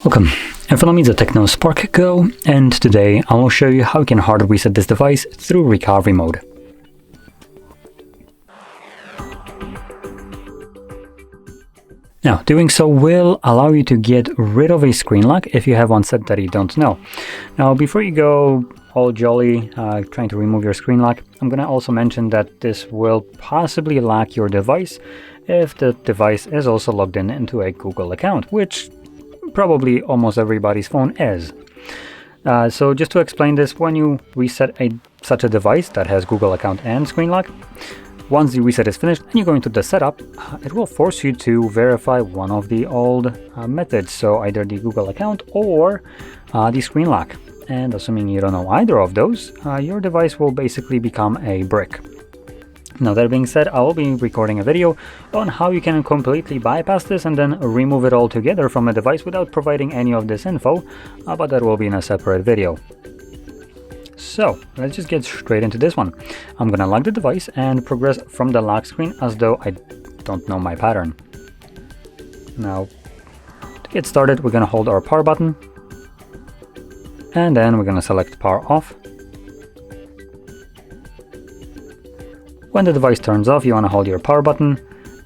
Welcome, in front of me is the Tecno Spark Go, and today I will show you how you can hard reset this device through recovery mode. Now, doing so will allow you to get rid of a screen lock if you have one set that you don't know. Now, before you go all jolly trying to remove your screen lock, I'm going to also mention that this will possibly lock your device if the device is also logged into a Google account, which probably almost everybody's phone is. So just to explain this, when you reset such a device that has Google account and screen lock, once the reset is finished and you go into the setup, it will force you to verify one of the old methods, so either the Google account or the screen lock. And assuming you don't know either of those, your device will basically become a brick. Now, that being said, I will be recording a video on how you can completely bypass this and then remove it altogether from a device without providing any of this info, but that will be in a separate video. So, let's just get straight into this one. I'm gonna lock the device and progress from the lock screen as though I don't know my pattern. Now, to get started, we're gonna hold our power button, and then we're gonna select power off. When the device turns off, you want to hold your power button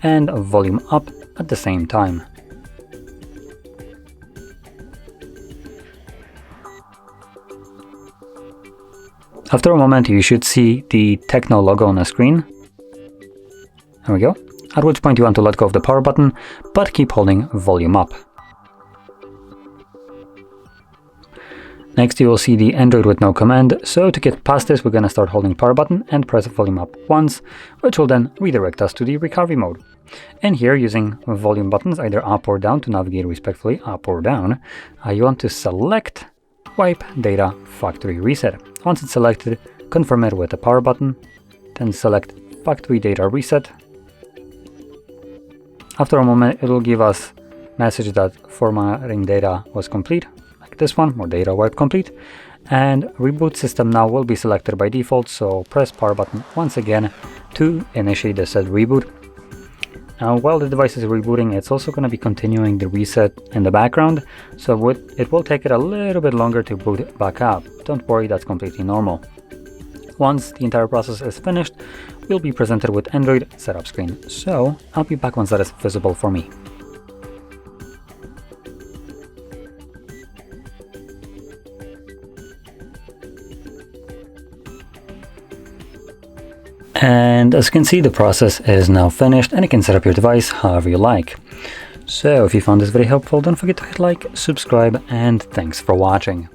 and volume up at the same time. After a moment, you should see the Tecno logo on the screen. There we go. At which point you want to let go of the power button, but keep holding volume up. Next, you will see the Android with no command, so to get past this, we're going to start holding power button and press volume up once, which will then redirect us to the recovery mode. And here, using volume buttons, either up or down to navigate respectfully up or down, you want to select Wipe Data Factory Reset. Once it's selected, confirm it with the power button, then select Factory Data Reset. After a moment, it will give us a message that formatting data was complete. This one, more data wipe complete, and reboot system now will be selected by default, so press power button once again to initiate the said reboot. Now, while the device is rebooting, it's also going to be continuing the reset in the background, so it will take it a little bit longer to boot back up. Don't worry, that's completely normal. Once the entire process is finished, we'll be presented with Android setup screen, so I'll be back once that is visible for me. And as you can see, the process is now finished and you can set up your device however you like. So if you found this video helpful, don't forget to hit like, subscribe, and thanks for watching.